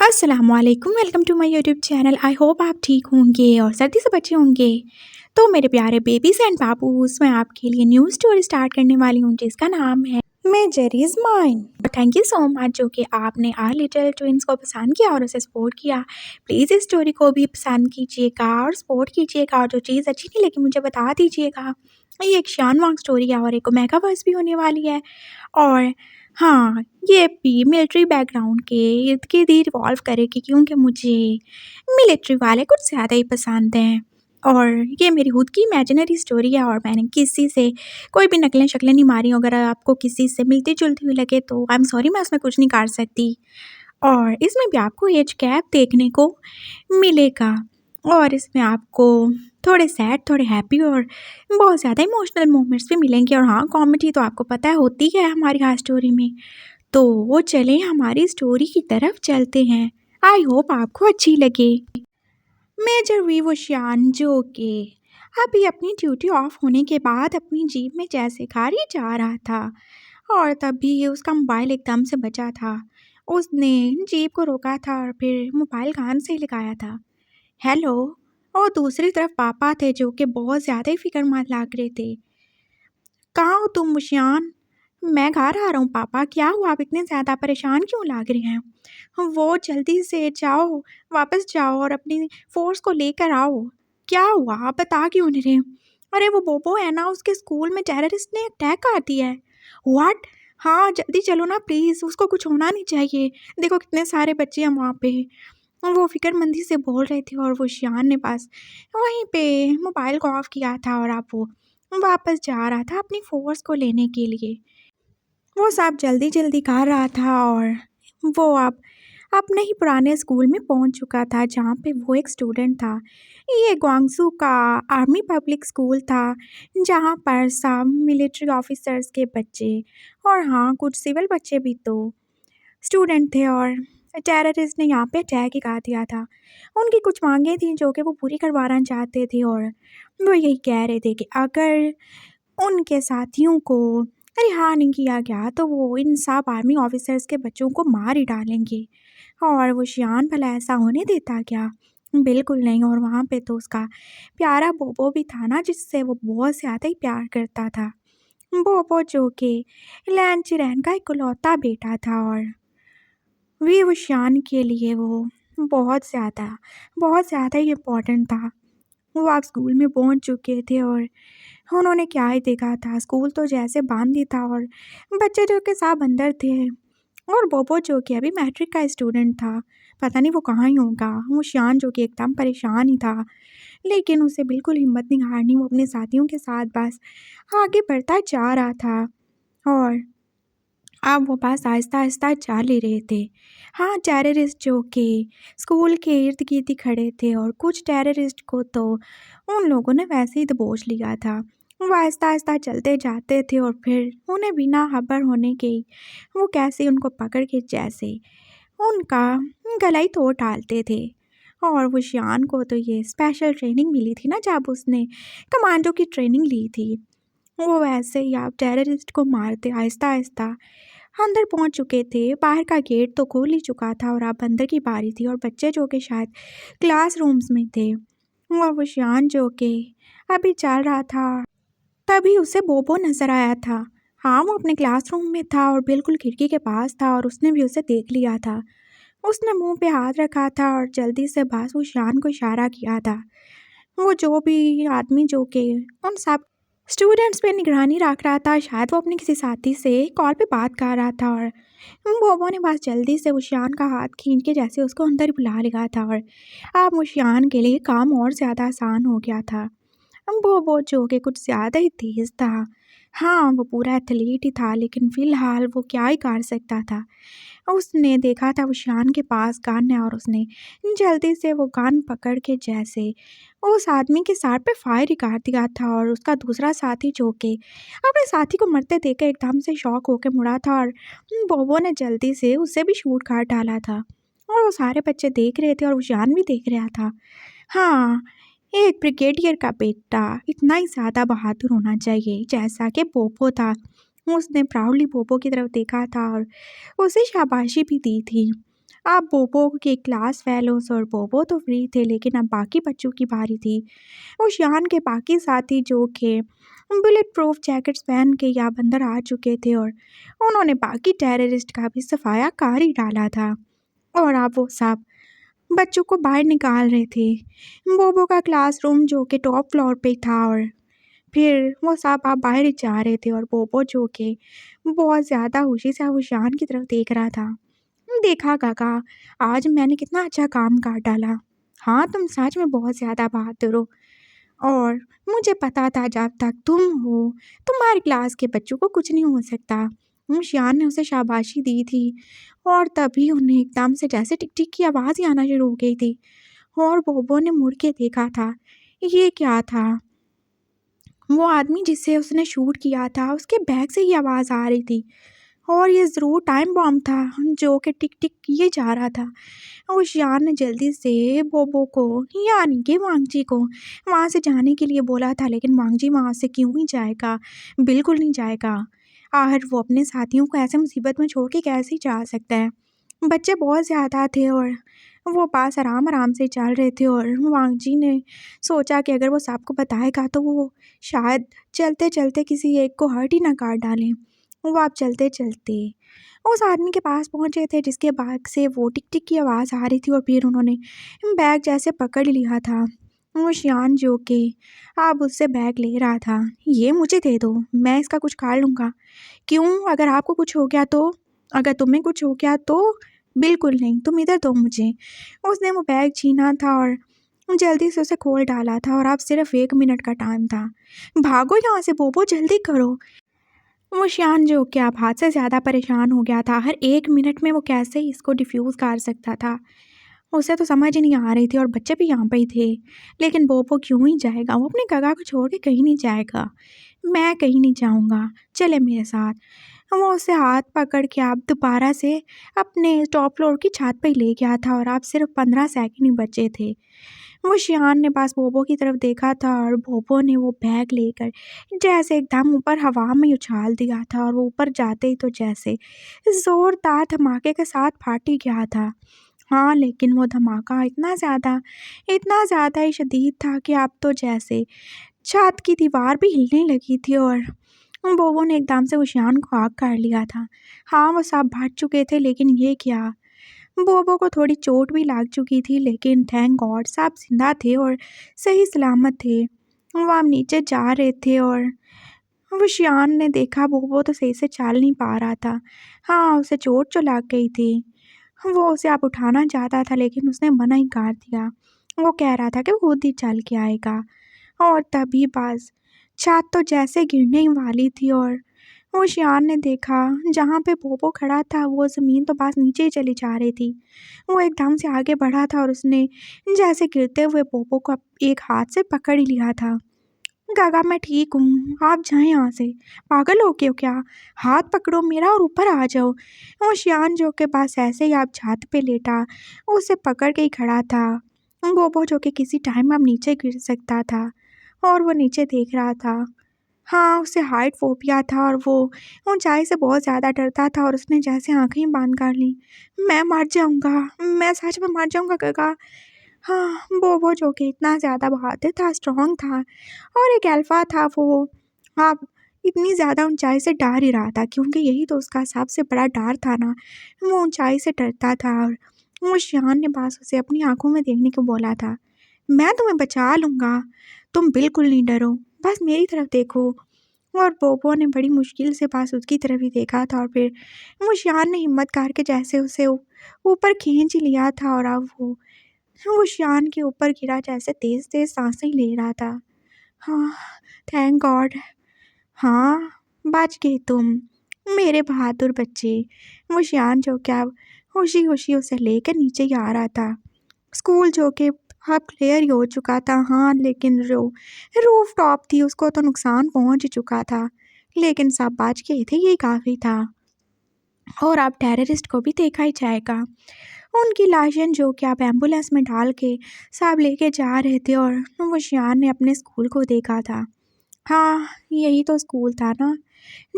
अस्सलामुअलैकुम, welcome to my YouTube channel. I hope आप ठीक होंगे और सर्दी से बचे होंगे। तो मेरे प्यारे बेबीज़ एंड बाबूज़, मैं आपके लिए न्यू स्टोरी स्टार्ट करने वाली हूँ जिसका नाम है major is mine. Thank you so much जो कि आपने आर लिटिल ट्विंस को पसंद किया और उसे सपोर्ट किया। प्लीज़ इस स्टोरी को भी पसंद कीजिएगा और सपोर्ट कीजिएगा, और जो चीज़ अच्छी नहीं लगी मुझे बता दीजिएगा। ये एक शान वांग स्टोरी है और एक मेगावर्स भी होने वाली है। और हाँ, ये भी मिलिट्री बैकग्राउंड के इर्द-गिर्द ही रिवॉल्व करेगी क्योंकि मुझे मिलिट्री वाले कुछ ज़्यादा ही पसंद हैं। और ये मेरी खुद की इमेजिनरी स्टोरी है और मैंने किसी से कोई भी नकलें-शकलें नहीं मारी। अगर आपको किसी से मिलती-जुलती हुई लगे तो आई एम सॉरी, मैं उसमें कुछ नहीं कर सकती। और इसमें भी आपको एज गैप देखने को मिलेगा और इसमें आपको थोड़े सैड, थोड़े हैप्पी और बहुत ज़्यादा इमोशनल मोमेंट्स भी मिलेंगे। और हाँ, कॉमेडी तो आपको पता है होती है हमारी हर स्टोरी में। तो वो चलें हमारी स्टोरी की तरफ चलते हैं। आई होप आपको अच्छी लगे। मेजर विवोशियान जो कि अभी अपनी ड्यूटी ऑफ होने के बाद अपनी जीप में जैसे गाड़ी जा रहा था और तभी उसका मोबाइल एकदम से बजा था। उसने जीप को रोका था और फिर मोबाइल कान से लगाया था। हेलो। और दूसरी तरफ पापा थे जो कि बहुत ज़्यादा ही फिक्रमंद लग रहे थे। कहाँ हो तुम मुशियान? मैं घर आ रहा हूँ पापा। क्या हुआ, आप इतने ज़्यादा परेशान क्यों लग रहे हैं? वो जल्दी से जाओ, वापस जाओ और अपनी फ़ोर्स को लेकर आओ। क्या हुआ, आप बता क्यों नहीं रहे? अरे वो बोबो है ना, उसके स्कूल में टेररिस्ट ने अटैक कर दिया है। व्हाट? हाँ जल्दी चलो ना प्लीज़, उसको कुछ होना नहीं चाहिए। देखो कितने सारे बच्चे हैं वहाँ पे। वो फ़िक्रमंदी से बोल रहे थे और वो शियान ने बस वहीं पे मोबाइल को ऑफ़ किया था और अब वो वापस जा रहा था अपनी फ़ोर्स को लेने के लिए। वो सब जल्दी-जल्दी कर रहा था और वो अब अपने ही पुराने स्कूल में पहुंच चुका था जहाँ पे वो एक स्टूडेंट था। ये ग्वांगसू का आर्मी पब्लिक स्कूल था जहाँ पर सब मिलिट्री ऑफिसर्स के बच्चे और हाँ कुछ सिविल बच्चे भी तो स्टूडेंट थे। और टेररिस्ट ने यहाँ पे अटैक ही कर दिया था। उनकी कुछ मांगें थी जो कि वो पूरी करवाना चाहते थे और वो यही कह रहे थे कि अगर उनके साथियों को रिहा नहीं किया गया तो वो इन सब आर्मी ऑफिसर्स के बच्चों को मार ही डालेंगे। और वो शियान भला ऐसा होने देता क्या? बिल्कुल नहीं। और वहाँ पे तो उसका प्यारा बोबो भी था ना जिससे वो बहुत ज़्यादा ही प्यार करता था। बोबो जो कि लैन चिरैन का इकलौता बेटा था और वी वो शियान के लिए वो बहुत ज़्यादा ही इम्पोर्टेंट था। वो अब स्कूल में पहुँच चुके थे और उन्होंने क्या ही देखा था, स्कूल तो जैसे बंद ही था और बच्चे जो कि सब अंदर थे। और बोबो जो कि अभी मैट्रिक का स्टूडेंट था, पता नहीं वो कहाँ ही होगा। वो शियान जो कि एकदम परेशान ही था, लेकिन उसे बिल्कुल हिम्मत नहीं हारनी। वो अपने साथियों के साथ बस आगे बढ़ता जा रहा था और अब वो बस आहिस्ता-आहिस्ता चल ही रहे थे। हाँ, टेररिस्ट जो कि स्कूल के इर्द-गिर्द ही खड़े थे और कुछ टेररिस्ट को तो उन लोगों ने वैसे ही दबोच लिया था। वो आहिस्ता-आहिस्ता चलते जाते थे और फिर उन्हें बिना खबर होने के ही वो कैसे उनको पकड़ के जैसे उनका गला ही तोड़ डालते थे। और वो शियान को तो ये स्पेशल ट्रेनिंग मिली थी ना जब उसने कमांडो की ट्रेनिंग ली थी। वो वैसे ही आप टेररिस्ट को मारते आहिस्ता-आहिस्ता अंदर पहुंच चुके थे। बाहर का गेट तो खोल ही चुका था और अब अंदर की बारी थी और बच्चे जो कि शायद क्लासरूम्स में थे। और वो शियान जो कि अभी चल रहा था, तभी उसे बोबो नज़र आया था। हाँ, वो अपने क्लासरूम में था और बिल्कुल खिड़की के पास था और उसने भी उसे देख लिया था। उसने मुंह पे हाथ रखा था और जल्दी से बस वो शियान को इशारा किया था। वो जो भी आदमी जो कि उन सब स्टूडेंट्स पे निगरानी रख रहा था, शायद वो अपने किसी साथी से कॉल पे बात कर रहा था और बोबो ने बस जल्दी से उशियान का हाथ खींच के जैसे उसको अंदर बुला लिया था और अब उशियान के लिए काम और ज़्यादा आसान हो गया था। बोबो जो कि कुछ ज़्यादा ही तेज़ था। हाँ, वो पूरा एथलीट ही था लेकिन फ़िलहाल वो क्या ही कर सकता था। उसने देखा था उशियान के पास गन है और उसने जल्दी से वो गन पकड़ के जैसे उस आदमी के सर पे फायर ही कर दिया था। और उसका दूसरा साथी जो कि अपने साथी को मरते देखकर एकदम से शॉक होकर मुड़ा था और बोबो ने जल्दी से उसे भी शूट कर डाला था। और वो सारे बच्चे देख रहे थे और उशियान भी देख रहा था। हाँ, एक ब्रिगेडियर का बेटा इतना ही ज़्यादा बहादुर होना चाहिए जैसा कि बोबो था। उसने प्राउडली बोबो की तरफ देखा था और उसे शाबाशी भी दी थी। अब बोबो के क्लास फेलोज और बोबो तो फ्री थे, लेकिन अब बाकी बच्चों की बारी थी। ओशियान के बाकी साथी जो के बुलेट प्रूफ जैकेट्स पहन के यहाँ अंदर आ चुके थे और उन्होंने बाकी टेररिस्ट का भी सफाया कर ही डाला था। और अब वो सब बच्चों को बाहर निकाल रहे थे। बोबो का क्लासरूम जो कि टॉप फ्लोर पे था और फिर वो सब आप बाहर ही जा रहे थे और बोबो जो कि बहुत ज़्यादा खुशी से ओशियान की तरफ देख रहा था। देखा काका, आज मैंने कितना अच्छा काम कर डाला। हाँ, तुम सच में बहुत ज़्यादा बहादुर हो और मुझे पता था जब तक तुम हो तुम्हारी क्लास के बच्चों को कुछ नहीं हो सकता। शियान ने उसे शाबाशी दी थी और तभी उन्हें एकदम से जैसे टिक टिक की आवाज़ ही आना शुरू हो गई थी और बोबो ने मुड़ के देखा था। ये क्या था? वो आदमी जिससे उसने शूट किया था उसके बैग से ही आवाज़ आ रही थी और ये ज़रूर टाइम बॉम्ब था जो कि टिक टिक किए जा रहा था। होशियार ने जल्दी से बोबो को यानी कि वांगजी को वहाँ से जाने के लिए बोला था, लेकिन वांगजी वहाँ से क्यों ही जाएगा, बिल्कुल नहीं जाएगा। आखिर वो अपने साथियों को ऐसे मुसीबत में छोड़ के कैसे ही जा सकता है। बच्चे बहुत ज़्यादा थे और वो पास आराम आराम से चल रहे थे और वांगजी ने सोचा कि अगर वो सबको बताएगा तो वो शायद चलते चलते किसी एक को हर्ट ही ना कर डालें। वो आप चलते चलते उस आदमी के पास पहुंचे थे जिसके बैग से वो टिक टिक की आवाज़ आ रही थी और फिर उन्होंने बैग जैसे पकड़ लिया था। वो शियान जो कि अब उससे बैग ले रहा था। ये मुझे दे दो, मैं इसका कुछ खा लूँगा। क्यों? अगर आपको कुछ हो गया तो? अगर तुम्हें कुछ हो गया तो? बिल्कुल नहीं, तुम इधर दो मुझे। उसने वो बैग छीना था और जल्दी से उसे खोल डाला था और अब सिर्फ 1 मिनट का टाइम था। भागो यहाँ से बोबो, जल्दी करो। वो शियान जो कि अब हाथ से ज़्यादा परेशान हो गया था। हर 1 मिनट में वो कैसे इसको डिफ्यूज़ कर सकता था, उसे तो समझ ही नहीं आ रही थी और बच्चे भी यहाँ पे ही थे। लेकिन बोबो क्यों ही जाएगा, वो अपने गगा को छोड़ के कहीं नहीं जाएगा। मैं कहीं नहीं जाऊँगा, चले मेरे साथ। वो उसे हाथ पकड़ के अब दोबारा से अपने टॉप फ्लोर की छत पे ही ले गया था और अब सिर्फ 15 सेकंड ही बचे थे। वो शियान ने बस बोबो की तरफ देखा था और बोबो ने वो बैग लेकर जैसे एकदम ऊपर हवा में उछाल दिया था और वो ऊपर जाते ही तो जैसे ज़ोरदार धमाके के साथ फाट ही गया था। हाँ, लेकिन वो धमाका इतना ज़्यादा ही शदीद था कि अब तो जैसे छत की दीवार भी हिलने लगी थी और बोबो ने एकदम से उशियान को आग कर लिया था। हाँ, वो सब भाग चुके थे, लेकिन ये क्या, बोबो को थोड़ी चोट भी लग चुकी थी, लेकिन थैंक गॉड सब जिंदा थे और सही सलामत थे। वो अब नीचे जा रहे थे और उशियान ने देखा बोबो तो सही से चल नहीं पा रहा था। हाँ, उसे चोट जो लग गई थी। वो उसे आप उठाना चाहता था, लेकिन उसने मना ही कर दिया। वो कह रहा था कि वो खुद ही चल के आएगा और तभी बस छत तो जैसे गिरने ही वाली थी और होशियार ने देखा जहाँ पे बोबो खड़ा था वो ज़मीन तो बस नीचे ही चली जा रही थी। वो एकदम से आगे बढ़ा था और उसने जैसे गिरते हुए बोबो को एक हाथ से पकड़ ही लिया था। गागा, मैं ठीक हूँ, आप जाएं यहाँ से। पागल हो गए हो क्या? हाथ पकड़ो मेरा और ऊपर आ जाओ। होशियार जो के पास ऐसे ही आप छत पे लेटा उसे पकड़ के ही खड़ा था। बोबो जो कि किसी टाइम अब नीचे गिर सकता था और वो नीचे देख रहा था। हाँ, उसे हाइट फोबिया था और वो ऊंचाई से बहुत ज़्यादा डरता था और उसने जैसे आंखें ही बंद कर ली। मैं मर जाऊँगा, मैं सच में मर जाऊँगा काका। हाँ, बोबो जो कि इतना ज़्यादा बहादुर था, स्ट्रॉन्ग था और एक अल्फा था, वो अब इतनी ज़्यादा ऊंचाई से डर ही रहा था क्योंकि यही तो उसका सबसे बड़ा डर था ना। वो ऊंचाई से डरता था और वो शियान ने बस उसे अपनी आंखों में देखने को बोला था, मैं तुम्हें बचा लूँगा, तुम बिल्कुल नहीं डरो, बस मेरी तरफ देखो। और बोबो ने बड़ी मुश्किल से बस उसकी तरफ ही देखा था और फिर मुशियान ने हिम्मत करके जैसे उसे ऊपर खींच ही लिया था और अब वो शियान के ऊपर गिरा जैसे तेज तेज सांसें ही ले रहा था। हाँ, थैंक गॉड। हाँ, बच गए तुम मेरे बहादुर बच्चे। वो शियान जो क्या खुशी खुशी उसे लेकर नीचे ही आ रहा था। स्कूल जो कि अब क्लियर ही हो चुका था। हाँ, लेकिन जो रूफ टॉप थी उसको तो नुकसान पहुंच ही चुका था, लेकिन सब बच गए थे, ये काफ़ी था। और अब टेररिस्ट को भी देखा ही जाएगा। उनकी लाशें जो कि आप एम्बुलेंस में डाल के सब लेके जा रहे थे और वो शियान ने अपने स्कूल को देखा था। हाँ, यही तो स्कूल था ना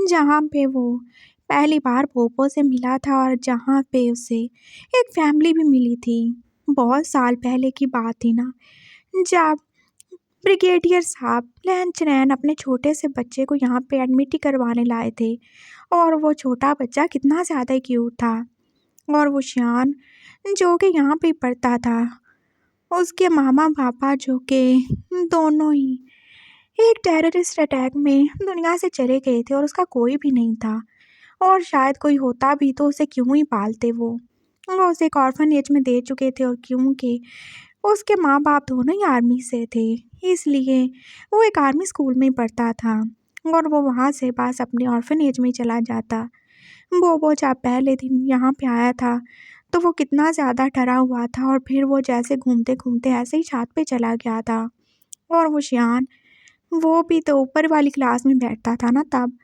जहाँ पे वो पहली बार पोपो से मिला था और जहाँ पे उसे एक फैमिली भी मिली थी। बहुत साल पहले की बात थी ना, जब ब्रिगेडियर साहब लैंचनैन अपने छोटे से बच्चे को यहाँ पे एडमिट ही करवाने लाए थे। और वो छोटा बच्चा कितना ज़्यादा क्यूट था। और वो शियान जो कि यहाँ पे ही पढ़ता था, उसके मामा पापा जो कि दोनों ही एक टेररिस्ट अटैक में दुनिया से चले गए थे और उसका कोई भी नहीं था। और शायद कोई होता भी तो उसे क्यों ही पालते वो उसे एक ऑर्फनेज में दे चुके थे। और क्योंकि उसके माँ बाप दोनों ही आर्मी से थे, इसलिए वो एक आर्मी स्कूल में ही पढ़ता था और वो वहाँ से बस अपने ऑर्फनेज में चला जाता। वो जब पहले दिन यहाँ पे आया था तो वो कितना ज़्यादा डरा हुआ था और फिर वो जैसे घूमते घूमते ऐसे ही छत पे चला गया था। और वो शियान वो भी तो ऊपर वाली क्लास में बैठता था ना, तब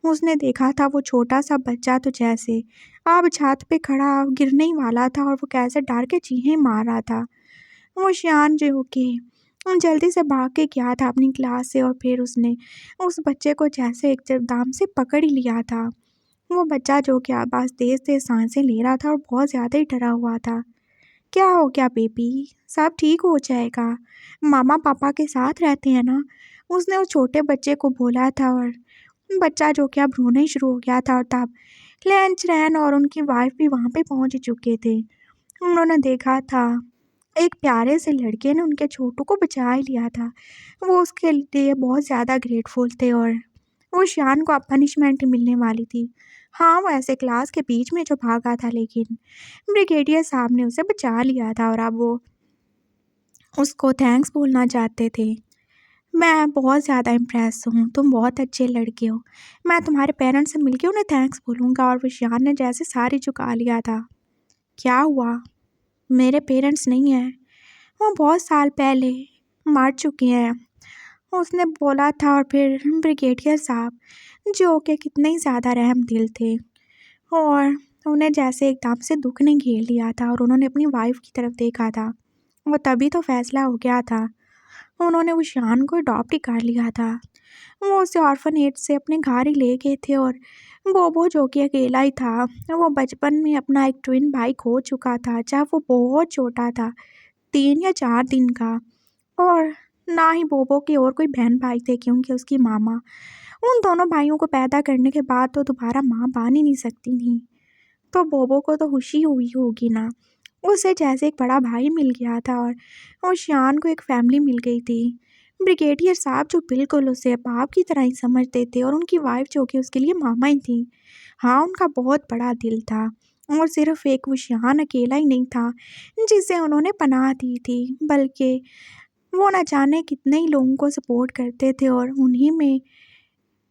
उसने देखा था वो छोटा सा बच्चा तो जैसे अब छत पे खड़ा गिरने ही वाला था और वो कैसे डर के चीखें मार रहा था। वो शियान जो कि जल्दी से भाग के गया था अपनी क्लास से और फिर उसने उस बच्चे को जैसे एकदम से पकड़ ही लिया था। वो बच्चा जो कि बस तेज तेज सांसें ले रहा था और बहुत ज़्यादा ही डरा हुआ था। क्या हो गया बेबी, सब ठीक हो जाएगा, मामा पापा के साथ रहते हैं ना, उसने उस छोटे बच्चे को बोला था। और बच्चा जो कि अब रोना ही शुरू हो गया था। और तब लैंचरैन और उनकी वाइफ भी वहाँ पे पहुँच चुके थे। उन्होंने देखा था एक प्यारे से लड़के ने उनके छोटू को बचा ही लिया था। वो उसके लिए बहुत ज़्यादा ग्रेटफुल थे और वो शियान को अब पनिशमेंट मिलने वाली थी। हाँ, वो ऐसे क्लास के बीच में जो भागा था, लेकिन ब्रिगेडियर साहब ने उसे बचा लिया था और अब वो उसको थैंक्स बोलना चाहते थे। मैं बहुत ज़्यादा इम्प्रेस हूँ, तुम बहुत अच्छे लड़के हो, मैं तुम्हारे पेरेंट्स से मिलके उन्हें थैंक्स बोलूँगा। और वो शियान ने जैसे सारी झुका लिया था। क्या हुआ, मेरे पेरेंट्स नहीं हैं, वो बहुत साल पहले मर चुके हैं, उसने बोला था। और फिर ब्रिगेडियर साहब जो कि कितने ही ज़्यादा रहम दिल थे और उन्हें जैसे एकदम से दुख ने घेर लिया था और उन्होंने अपनी वाइफ की तरफ देखा था। वो तभी तो फैसला हो गया था, उन्होंने उस शान को अडॉप्ट ही कर लिया था। वो उसे ऑर्फनेज से अपने घर ही ले गए थे। और बोबो जो कि अकेला ही था, वो बचपन में अपना एक ट्विन भाई खो चुका था जब वो बहुत छोटा था, 3 या 4 दिन का। और ना ही बोबो के और कोई बहन भाई थे, क्योंकि उसकी मामा उन दोनों भाइयों को पैदा करने के बाद तो दोबारा माँ बन ही नहीं सकती थी। तो बोबो को तो खुशी हुई होगी ना, उसे जैसे एक बड़ा भाई मिल गया था और शियान को एक फैमिली मिल गई थी। ब्रिगेडियर साहब जो बिल्कुल उसे बाप की तरह ही समझते थे और उनकी वाइफ जो कि उसके लिए मामा ही थी। हाँ, उनका बहुत बड़ा दिल था और सिर्फ एक वो शियान अकेला ही नहीं था जिसे उन्होंने पनाह दी थी, बल्कि वो न जाने कितने ही लोगों को सपोर्ट करते थे। और उन्हीं में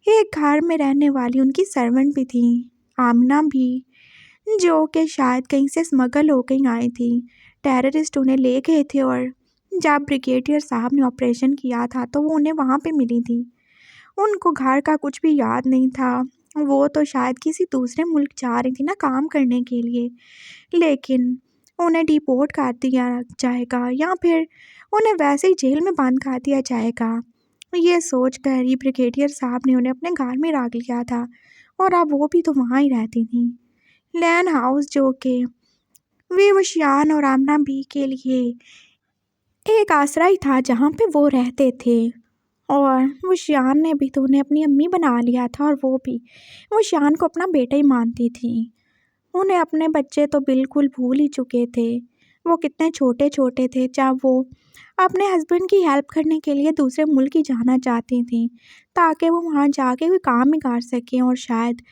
एक घर में रहने वाली उनकी सर्वेंट भी थी, आमना भी, जो कि शायद कहीं से स्मगल हो गई आई थी। टेररिस्ट उन्हें ले गए थे और जब ब्रिगेडियर साहब ने ऑपरेशन किया था तो वो उन्हें वहाँ पे मिली थी। उनको घर का कुछ भी याद नहीं था, वो तो शायद किसी दूसरे मुल्क जा रही थी ना काम करने के लिए, लेकिन उन्हें डिपोर्ट कर दिया जाएगा या फिर उन्हें वैसे ही जेल में बंद कर दिया जाएगा। ये सोच कर ही ब्रिगेडियर साहब ने उन्हें अपने घर में रख लिया था और अब वो भी तो वहाँ ही रहती थी। लैन हाउस जो कि वे वशियान और आमना बी के लिए एक आसरा ही था जहाँ पे वो रहते थे। और वशियान ने भी तो उन्हें अपनी अम्मी बना लिया था और वो भी वशियान को अपना बेटा ही मानती थी। उन्हें अपने बच्चे तो बिल्कुल भूल ही चुके थे। वो कितने छोटे छोटे थे जब वो अपने हस्बैंड की हेल्प करने के लिए दूसरे मुल्क ही जाना चाहती थी, ताकि वो वहाँ जाके कोई काम ही कर सकें। और शायद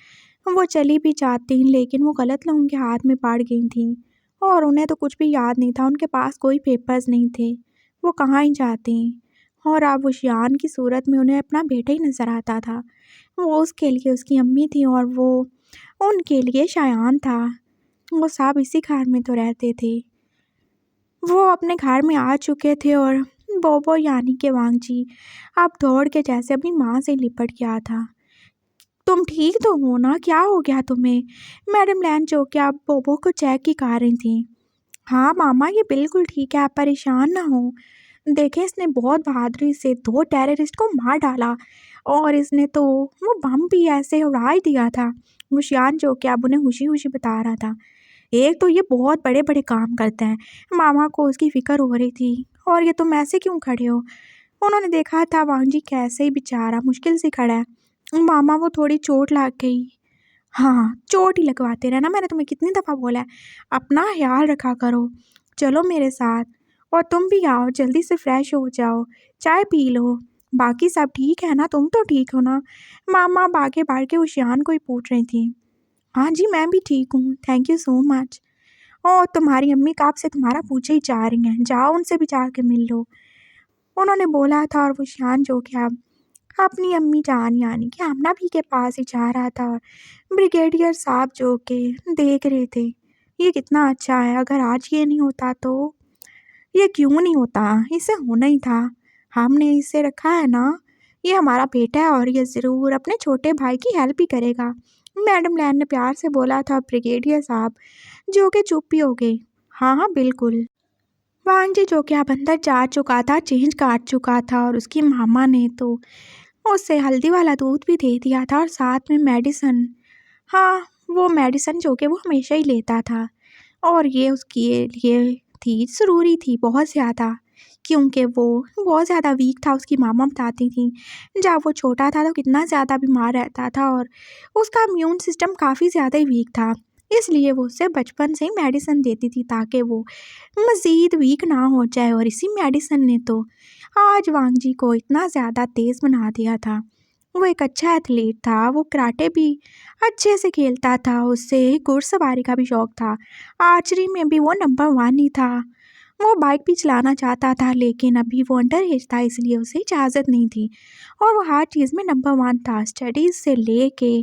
वो चली भी जाती, लेकिन वो गलत लोगों के हाथ में पड़ गई थी और उन्हें तो कुछ भी याद नहीं था, उनके पास कोई पेपर्स नहीं थे, वो कहाँ ही जाती। और अब उस यान की सूरत में उन्हें अपना बेटा ही नज़र आता था। वो उसके लिए उसकी अम्मी थी और वो उनके लिए शायान था। वो सब इसी घर में तो रहते थे। वो अपने घर में आ चुके थे और बोबो यानी कि वांगजी अब दौड़ के जैसे अपनी माँ से लिपट गया था। तुम ठीक तो हो ना, क्या हो गया तुम्हें? मैडम लैन जो कि आप बोबो को चेक ही कर रही थी। हाँ मामा, ये बिल्कुल ठीक है, आप परेशान ना हो। देखें, इसने बहुत बहादुरी से 2 टेररिस्ट को मार डाला और इसने तो वो बम भी ऐसे उड़ा ही दिया था मुशियान जो कि अब उन्हें खुशी-खुशी बता रहा था। एक तो ये बहुत बड़े-बड़े काम करते हैं। मामा को उसकी फ़िक्र हो रही थी। और ये तुम ऐसे क्यों खड़े हो? उन्होंने देखा था वांग जी कैसे ही बेचारा मुश्किल से खड़ा है। मामा वो थोड़ी चोट लग गई। हाँ, चोट ही लगवाते रहना, मैंने तुम्हें कितनी दफ़ा बोला है, अपना ख़्याल रखा करो। चलो मेरे साथ, और तुम भी आओ, जल्दी से फ्रेश हो जाओ, चाय पी लो। बाकी सब ठीक है ना? तुम तो ठीक हो ना? मामा आगे बढ़ के उशियान को ही पूछ रही थी। हाँ जी, मैं भी ठीक हूँ, थैंक यू सो मच। ओह! तुम्हारी अम्मी कब से तुम्हारा पूछे ही जा रही हैं, जाओ उनसे भी जाके मिल लो। उन्होंने बोला था और उशियान जो कि अब अपनी अम्मी जान यानी कि आमना भी के पास ही जा रहा था। और ब्रिगेडियर साहब जो के देख रहे थे, ये कितना अच्छा है, अगर आज ये नहीं होता तो ये क्यों नहीं होता, इसे होना ही था। हमने इसे रखा है ना, ये हमारा बेटा है और ये ज़रूर अपने छोटे भाई की हेल्प भी करेगा। मैडम लैन ने प्यार से बोला था। ब्रिगेडियर साहब जो कि चुप ही हो गए। हाँ हाँ बिल्कुल। वांग जी जो कि अब अंदर जा चुका था, चेंज काट चुका था, और उसकी मामा ने तो उसे हल्दी वाला दूध भी दे दिया था और साथ में मेडिसिन। हाँ, वो मेडिसिन जो कि वो हमेशा ही लेता था, और ये उसके लिए थी ज़रूरी थी बहुत ज़्यादा, क्योंकि वो बहुत ज़्यादा वीक था। उसकी मामा बताती थी जब वो छोटा था तो कितना ज़्यादा बीमार रहता था और उसका इम्यून सिस्टम काफ़ी ज़्यादा ही वीक था। इसलिए वो उसे बचपन से ही मेडिसिन देती थी ताकि वो मज़ीद वीक ना हो जाए, और इसी मेडिसिन ने तो आज वांग जी को इतना ज़्यादा तेज़ बना दिया था। वो एक अच्छा एथलीट था, वो कराटे भी अच्छे से खेलता था, उसे घुड़सवारी का भी शौक था, आर्चरी में भी वो नंबर 1 ही था। वो बाइक भी चलाना चाहता था, लेकिन अभी वो अंडर एज था इसलिए उसे इजाज़त नहीं थी, और वो हर चीज़ में नंबर 1 था, स्टडीज़ से लेके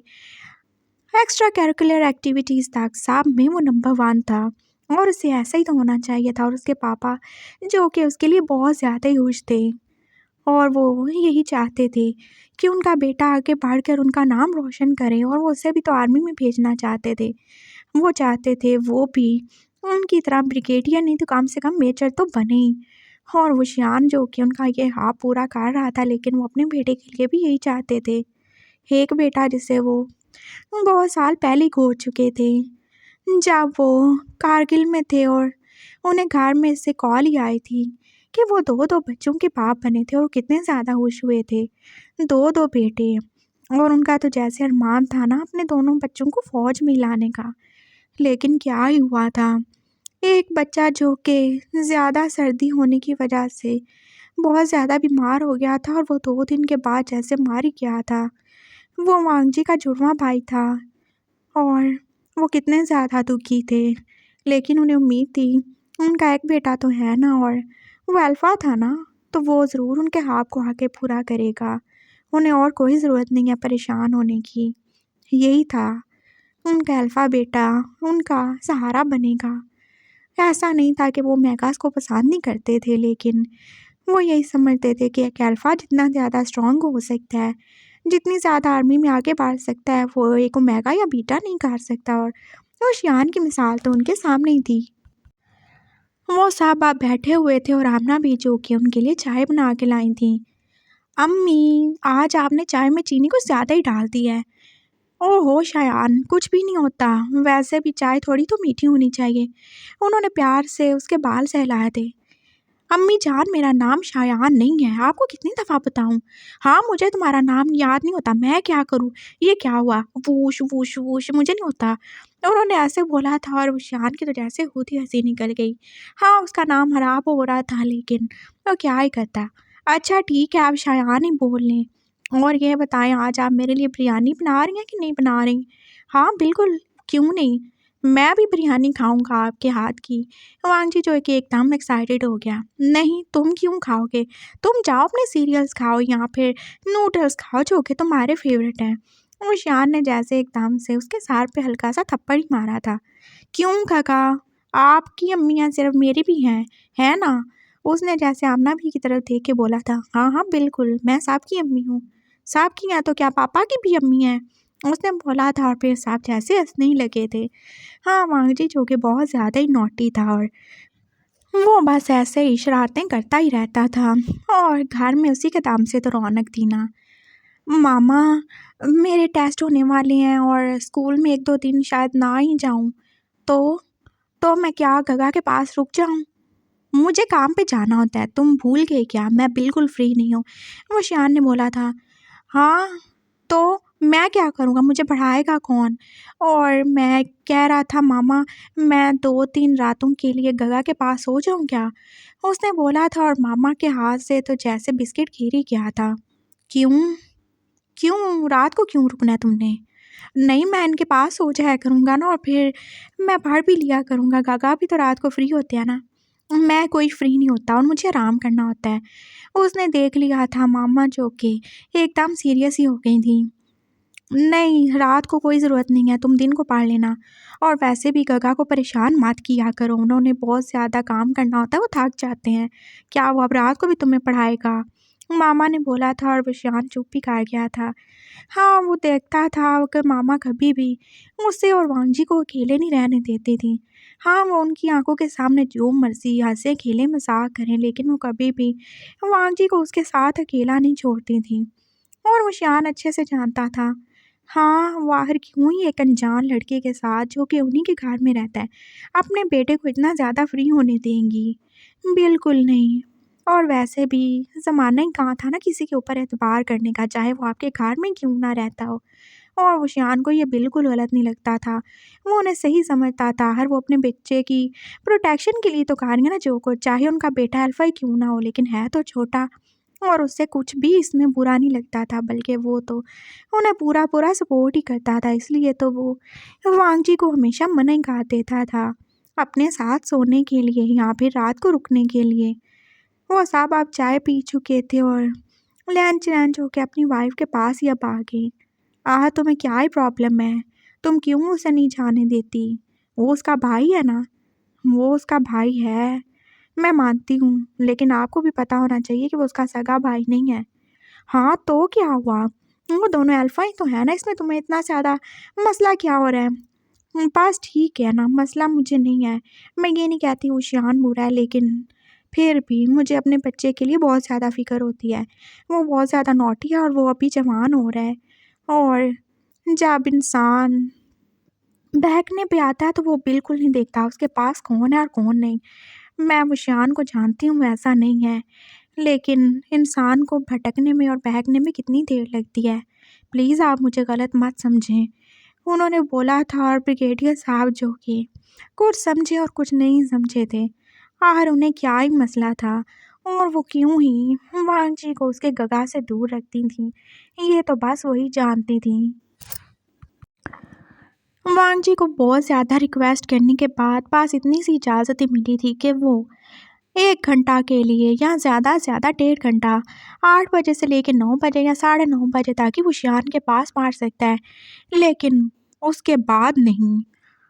एक्स्ट्रा करिकुलर एक्टिविटीज़ तक सब में वो नंबर 1 था, और उसे ऐसा ही तो होना चाहिए था। और उसके पापा जो कि उसके लिए बहुत ज़्यादा ही खुश थे, और वो यही चाहते थे कि उनका बेटा आगे बढ़कर उनका नाम रोशन करे, और वो उसे भी तो आर्मी में भेजना चाहते थे। वो चाहते थे वो भी उनकी तरह ब्रिगेडियर नहीं तो कम से कम मेजर तो बने ही। और वो शियान जो कि उनका ये ख्वाब पूरा कर रहा था, लेकिन वो अपने बेटे के लिए भी यही चाहते थे, एक बेटा जिसे वो बहुत साल पहले ही खो चुके थे, जब वो कारगिल में थे, और उन्हें घर में से कॉल ही आई थी कि वो दो दो बच्चों के बाप बने थे, और कितने ज़्यादा खुश हुए थे, दो दो बेटे। और उनका तो जैसे अरमान था ना अपने दोनों बच्चों को फ़ौज में लाने का, लेकिन क्या ही हुआ था, एक बच्चा जो कि ज़्यादा सर्दी होने की वजह से बहुत ज़्यादा बीमार हो गया था, और वो 2 दिन के बाद जैसे मर ही गया था। वो वांग जी का जुड़वां भाई था, और वो कितने ज़्यादा दुखी थे, लेकिन उन्हें उम्मीद थी उनका एक बेटा तो है ना, और वो अल्फ़ा था ना, तो वो ज़रूर उनके ख्वाब को आगे पूरा करेगा। उन्हें और कोई ज़रूरत नहीं है परेशान होने की। यही था उनका अल्फ़ा बेटा, उनका सहारा बनेगा। ऐसा नहीं था कि वो मेगास को पसंद नहीं करते थे, लेकिन वो यही समझते थे कि एक अल्फ़ा जितना ज़्यादा स्ट्रॉन्ग हो सकता है, जितनी ज़्यादा आर्मी में आगे बढ़ सकता है, वो एक ओमेगा या बीटा नहीं कर सकता। और वो शियान की मिसाल तो उनके सामने ही थी। वो सब आप बैठे हुए थे, और आमना भी जो कि उनके लिए चाय बना के लाई थी। अम्मी, आज आपने चाय में चीनी कुछ ज़्यादा ही डाल दी है। ओहो शायान, कुछ भी नहीं होता, वैसे भी चाय थोड़ी तो मीठी होनी चाहिए। उन्होंने प्यार से उसके बाल सहलाए थे। अम्मी जान, मेरा नाम शायान नहीं है, आपको कितनी दफ़ा बताऊं? हाँ, मुझे तुम्हारा नाम याद नहीं होता, मैं क्या करूँ? ये क्या हुआ? वूश वूश वूश, मुझे नहीं होता। उन्होंने ऐसे बोला था, और शायान की तो जैसे खुद ही हंसी निकल गई। हाँ, उसका नाम खराब हो रहा था, लेकिन वो क्या ही करता। अच्छा ठीक है, आप शायान ही बोल लें। और ये बताएं, आज आप मेरे लिए बिरयानी बना रही हैं कि नहीं बना रही? हाँ बिल्कुल, क्यों नहीं, मैं भी बिरयानी खाऊंगा आपके हाथ की। वांग जी जो है कि एकदम एक्साइटेड हो गया। नहीं, तुम क्यों खाओगे? तुम जाओ अपने सीरियल्स खाओ या फिर नूडल्स खाओ जो कि तुम्हारे फेवरेट हैं। और शान ने जैसे एकदम से उसके सर पे हल्का सा थप्पड़ ही मारा था। क्यों काका, आपकी अम्मियाँ सिर्फ मेरी भी हैं, है ना? उसने जैसे आमना भी की तरफ देख के बोला था। हाँ हाँ बिल्कुल, मैं सबकी अम्मी हूँ। सबकी हैं तो क्या पापा की भी अम्मी हैं? उसने बोला था, और फिर साहब जैसे हंसने ही लगे थे। हाँ, वांग जी जो कि बहुत ज़्यादा ही नॉटी था, और वो बस ऐसे ही शरारतें करता ही रहता था, और घर में उसी के दम से तो रौनक थी ना। मामा, मेरे टेस्ट होने वाले हैं और स्कूल में 1-2 दिन शायद ना ही जाऊँ। तो? तो मैं क्या गगा के पास रुक जाऊँ? मुझे काम पे जाना होता है, तुम भूल गए क्या? मैं बिल्कुल फ्री नहीं हूँ। वो शियान ने बोला था। हाँ, तो मैं क्या करूँगा? मुझे पढ़ाएगा कौन? और मैं कह रहा था मामा, मैं 2-3 रातों के लिए गगा के पास सो जाऊँ क्या? उसने बोला था और मामा के हाथ से तो जैसे बिस्किट गिर ही गया था। क्यों? क्यों? रात को क्यों रुकना है तुमने? नहीं, मैं इनके पास सो जाया करूँगा ना और फिर मैं पढ़ भी लिया करूँगा। गागा भी तो रात को फ्री होते हैं ना। मैं कोई फ्री नहीं होता और मुझे आराम करना होता है। उसने देख लिया था मामा जो कि एकदम सीरियस ही हो गई थी। नहीं, रात को कोई ज़रूरत नहीं है, तुम दिन को पढ़ लेना। और वैसे भी गगा को परेशान मत किया करो, उन्होंने बहुत ज़्यादा काम करना होता है, वो थक जाते हैं। क्या वो अब रात को भी तुम्हें पढ़ाएगा? मामा ने बोला था और विशान चुप ही कर गया था। हाँ, वो देखता था कि मामा कभी भी उसे और वांजी को अकेले नहीं रहने देती थी। हाँ, वो उनकी आंखों के सामने जो मर्जी हंसे खेले मजाक करें, लेकिन वो कभी भी वांजी को उसके साथ अकेला नहीं छोड़ती थी। और वो शियान अच्छे से जानता था। हाँ, वो आखिर क्यों ही एक अनजान लड़के के साथ जो कि उन्हीं के घर में रहता है, अपने बेटे को इतना ज़्यादा फ्री होने देंगी? बिल्कुल नहीं। और वैसे भी ज़माना ही कहाँ था ना किसी के ऊपर एतबार करने का, चाहे वो आपके घर में क्यों ना रहता हो। और वो शियान को ये बिल्कुल गलत नहीं लगता था। वो उन्हें सही समझता था, हर वो अपने बच्चे की प्रोटेक्शन के लिए तो कर रही है ना जो कुछ, चाहे उनका बेटा अल्फ़ा ही क्यों ना हो, लेकिन है तो छोटा। और उससे कुछ भी इसमें बुरा नहीं लगता था, बल्कि वो तो उन्हें पूरा-पूरा सपोर्ट ही करता था। इसलिए तो वो वांगजी को हमेशा मना ही कर देता था, अपने साथ सोने के लिए या फिर रात को रुकने के लिए। वो सब अब चाय पी चुके थे और लंच होके अपनी वाइफ़ के पास ही अब आ गए। तुम्हें क्या ही प्रॉब्लम है? तुम क्यों उसे नहीं जाने देती? वो उसका भाई है ना? वो उसका भाई है, मैं मानती हूँ, लेकिन आपको भी पता होना चाहिए कि वो उसका सगा भाई नहीं है। हाँ, तो क्या हुआ? वो दोनों अल्फ़ा ही तो हैं ना, इसमें तुम्हें इतना ज़्यादा मसला क्या हो रहा है? बस ठीक है ना, मसला मुझे नहीं है। मैं ये नहीं कहती वो शियान बुरा है, लेकिन फिर भी मुझे अपने बच्चे के लिए बहुत ज़्यादा फ़िक्र होती है। वो बहुत ज़्यादा नॉटी है और वो अभी जवान हो रहा है। और जब इंसान बहकने पे आता है तो वो बिल्कुल नहीं देखता उसके पास कौन है और कौन नहीं। मैं वो शियान को जानती हूँ, ऐसा नहीं है। लेकिन इंसान को भटकने में और बहकने में कितनी देर लगती है। प्लीज़ आप मुझे गलत मत समझें। उन्होंने बोला था और ब्रिगेडियर साहब जो कि कुछ समझे और कुछ नहीं समझे थे। आखिर उन्हें क्या ही मसला था और वो क्यों ही वांजी को उसके गगा से दूर रखती थीं, ये तो बस वही जानती थीं। वांजी को बहुत ज़्यादा रिक्वेस्ट करने के बाद बस इतनी सी इजाज़त ही मिली थी कि वो 1 घंटा के लिए या ज़्यादा से ज़्यादा 1.5 घंटा 8 बजे से लेके 9 बजे या साढ़े 9 बजे तक ही वो शियान के पास मार सकता है, लेकिन उसके बाद नहीं।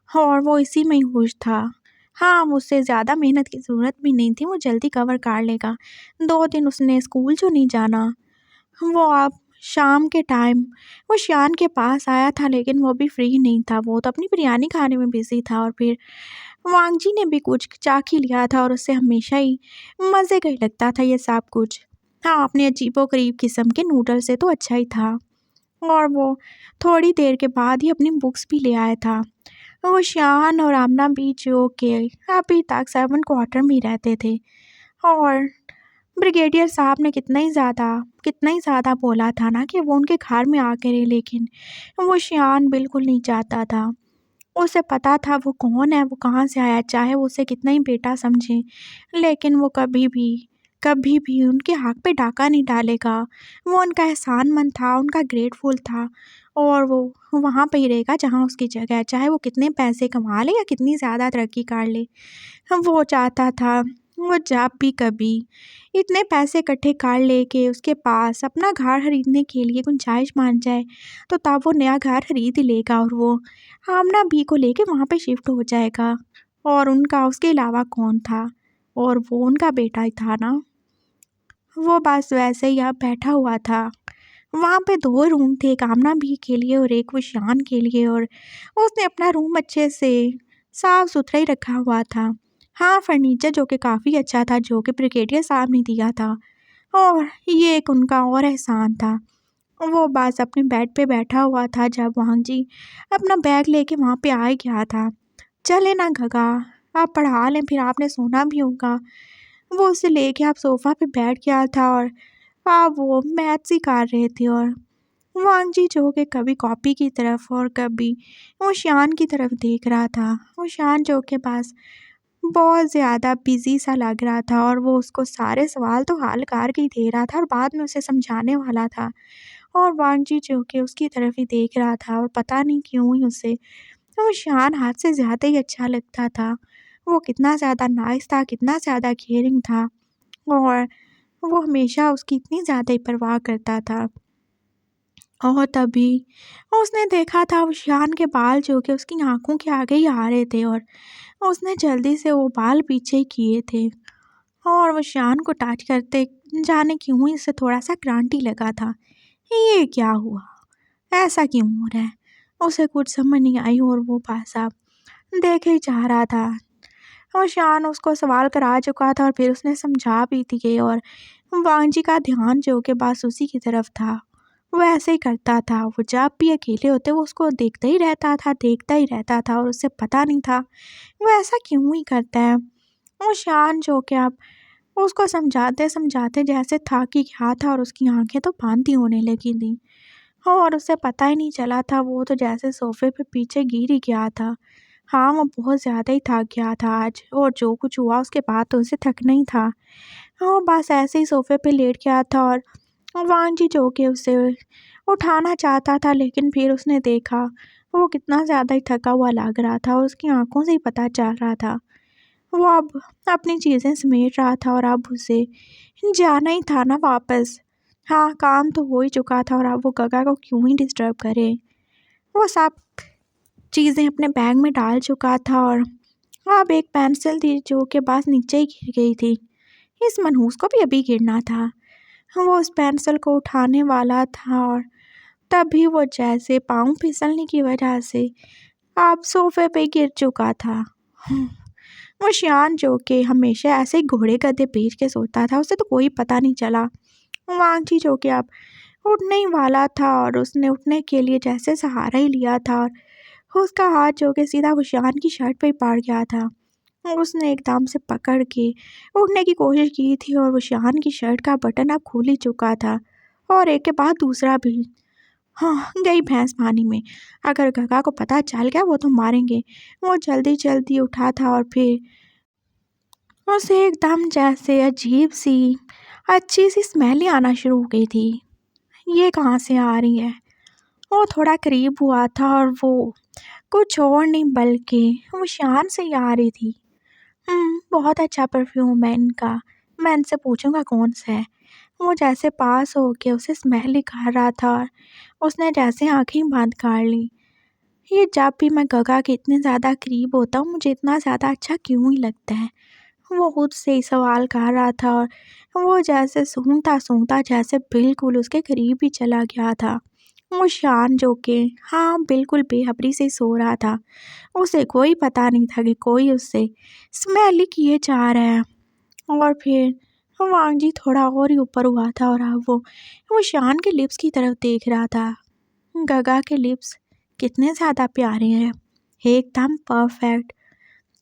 और वो इसी में ही खुश था। हाँ, मुझसे ज़्यादा मेहनत की ज़रूरत भी नहीं थी, वो जल्दी कवर कर लेगा। 2 दिन उसने स्कूल जो नहीं जाना, वो अब शाम के टाइम वो शियान के पास आया था, लेकिन वो भी फ्री नहीं था, वो तो अपनी बिरयानी खाने में बिज़ी था। और फिर वांगजी ने भी कुछ चाख ही लिया था और उसे हमेशा ही मज़े का ही लगता था ये सब कुछ। हाँ, अपने अजीबो-गरीब किस्म के नूडल से तो अच्छा ही था। और वो थोड़ी देर के बाद ही अपनी बुक्स भी ले आया था। वो शियान और आमना भी जो कि अभी तक 7 क्वार्टर में ही रहते थे। और ब्रिगेडियर साहब ने कितना ही ज़्यादा बोला था ना कि वो उनके घर में आके रहे, लेकिन वो शियान बिल्कुल नहीं चाहता था। उसे पता था वो कौन है, वो कहाँ से आया है, चाहे वो उसे कितना ही बेटा समझे, लेकिन वो कभी भी उनके हक पे डाका नहीं डालेगा। वो उनका एहसानमंद था, उनका ग्रेटफुल था और वो वहाँ पे ही रहेगा जहाँ उसकी जगह है, चाहे वो कितने पैसे कमा ले या कितनी ज़्यादा तरक्की कर ले। वो चाहता था वो जब भी कभी इतने पैसे इकट्ठे कर ले कि उसके पास अपना घर खरीदने के लिए गुंजाइश मान जाए, तो तब वो नया घर खरीद ही लेगा और वो आमना भी को लेके वहाँ पे शिफ्ट हो जाएगा। और उनका उसके अलावा कौन था? और वो उनका बेटा ही था ना। वो बस वैसे ही अब बैठा हुआ था। वहाँ पे 2 रूम थे, एक आमना भी के लिए और एक वो शान के लिए, और उसने अपना रूम अच्छे से साफ-सुथरा ही रखा हुआ था। हाँ, फर्नीचर जो कि काफ़ी अच्छा था, जो कि ब्रिगेडियर साहब ने दिया था। और ये एक उनका और एहसान था। वो बस अपने बेड पे बैठा हुआ था जब वांग जी अपना बैग लेके वहाँ पे आ गया था। चले ना गगा, आप पढ़ा लें, फिर आपने सोना भी होगा। वो उसे लेके आप सोफ़ा पे बैठ गया था और आप वो मैथ्स ही कर रहे थे और वांग जी जो कि कभी कॉपी की तरफ और कभी वो शान की तरफ देख रहा था। वो शान जो के पास बहुत ज़्यादा बिज़ी सा लग रहा था और वो उसको सारे सवाल तो हल करके ही दे रहा था और बाद में उसे समझाने वाला था। और वांग जी जो कि उसकी तरफ ही देख रहा था और पता नहीं क्यों ही उसे वो शान हद से ज़्यादा ही अच्छा लगता था। वो कितना ज़्यादा नाइस था, कितना ज़्यादा केयरिंग था और वो हमेशा उसकी इतनी ज़्यादा ही परवाह करता था। और तभी उसने देखा था वो शान के बाल जो कि उसकी आँखों के आगे ही आ रहे थे और उसने जल्दी से वो बाल पीछे किए थे और वो शान को टच करते जाने क्यों ही उसे थोड़ा-सा क्रांति लगा था। ये क्या हुआ? ऐसा क्यों हो रहा है? उसे कुछ समझ नहीं आई और वो भाई देखे ही जा रहा था। और शान उसको सवाल करा चुका था और फिर उसने समझा भी दिए और वांग जी का ध्यान जो कि बस उसी की तरफ था। वो ऐसे ही करता था, वो जब भी अकेले होते वो उसको देखता ही रहता था, देखता ही रहता था और उसे पता नहीं था वो ऐसा क्यों ही करता है। वो शान जो कि अब उसको समझाते-समझाते जैसे थक ही गया था और उसकी आँखें तो बंद ही होने लगी थीं और उसे पता ही नहीं चला था, वो तो जैसे सोफ़े पे पीछे गिर ही गया था। हाँ, वो बहुत ज़्यादा ही थक गया था आज और जो कुछ हुआ उसके बाद तो उसे थकना ही था। वो बस ऐसे ही सोफ़े पे लेट गया था और वांग जी जो कि उसे उठाना चाहता था लेकिन फिर उसने देखा वो कितना ज़्यादा ही थका हुआ लग रहा था और उसकी आँखों से ही पता चल रहा था। वो अब अपनी चीज़ें समेट रहा था और अब उसे जाना ही था ना वापस। हाँ, काम तो हो ही चुका था और अब वो गगा को क्यों ही डिस्टर्ब करे। वो सब चीज़ें अपने बैग में डाल चुका था और अब एक पेंसिल थी जो कि बस नीचे ही गिर गई थी। इस मनहूस को भी अभी गिरना था। वो उस पेंसिल को उठाने वाला था और तभी वो जैसे पाँव फिसलने की वजह से अब सोफ़े पे गिर चुका था। वो शियान जो कि हमेशा ऐसे ही घोड़े गधे बेच के सोता था, उसे तो कोई पता नहीं चला। वांगची जो कि अब उठने ही वाला था और उसने उठने के लिए जैसे सहारा ही लिया था और उसका हाथ जो कि सीधा वो शियान की शर्ट पे ही पड़ गया था। और उसने एकदम से पकड़ के उठने की कोशिश की थी और वो शियान की शर्ट का बटन अब खुल ही चुका था और एक के बाद दूसरा भी। हाँ, गई भैंस पानी में। अगर गगा को पता चल गया वो तो मारेंगे। वो जल्दी-जल्दी उठा था और फिर उसे एकदम जैसे अजीब-सी, अच्छी-सी स्मेल ही आना शुरू हो गई थी। ये कहाँ से आ रही है? वो थोड़ा करीब हुआ था और वो कुछ और नहीं बल्कि वो शान से ही आ रही थी। बहुत अच्छा परफ्यूम है इनका। मैं इनसे पूछूँगा कौन-सा है। वो जैसे पास हो के उसे स्मेल ही कर रहा था और उसने जैसे आँखें बंद कर ली। ये जब भी मैं गगा के इतने ज़्यादा करीब होता हूँ, मुझे इतना ज़्यादा अच्छा क्यों ही लगता है? वो खुद से ही सवाल कर रहा था और वो जैसे सूंघता-सूंघता जैसे बिल्कुल उसके करीब ही चला गया था। वो शान जो कि हाँ, बिल्कुल बेखबरी से सो रहा था। उसे कोई पता नहीं था कि कोई उससे स्मेल ही किए जा रहा है। और फिर वांग जी थोड़ा और ही ऊपर हुआ था और अब वो शान के लिप्स की तरफ देख रहा था। गगा के लिप्स कितने ज़्यादा प्यारे हैं, एकदम परफेक्ट।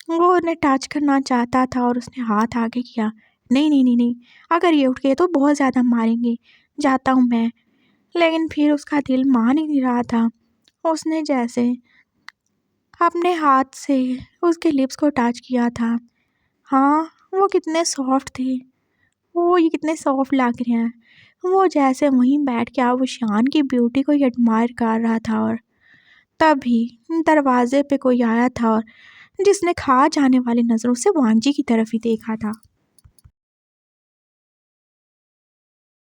वो उन्हें टच करना चाहता था और उसने हाथ आगे किया। नहीं, नहीं, नहीं, नहीं, अगर ये उठ गए तो बहुत ज़्यादा मारेंगे, जाता हूँ मैं। लेकिन फिर उसका दिल मान ही नहीं रहा था। उसने जैसे अपने हाथ से उसके लिप्स को टच किया था। हाँ, वो कितने सॉफ्ट थे। ओह! ये कितने सॉफ्ट लग रहे हैं। वो जैसे वहीं बैठ के वो शान की ब्यूटी को ही एडमायर कर रहा था और तभी दरवाज़े पे कोई आया था और जिसने खा जाने वाली नज़रों से वांग जी की तरफ ही देखा था।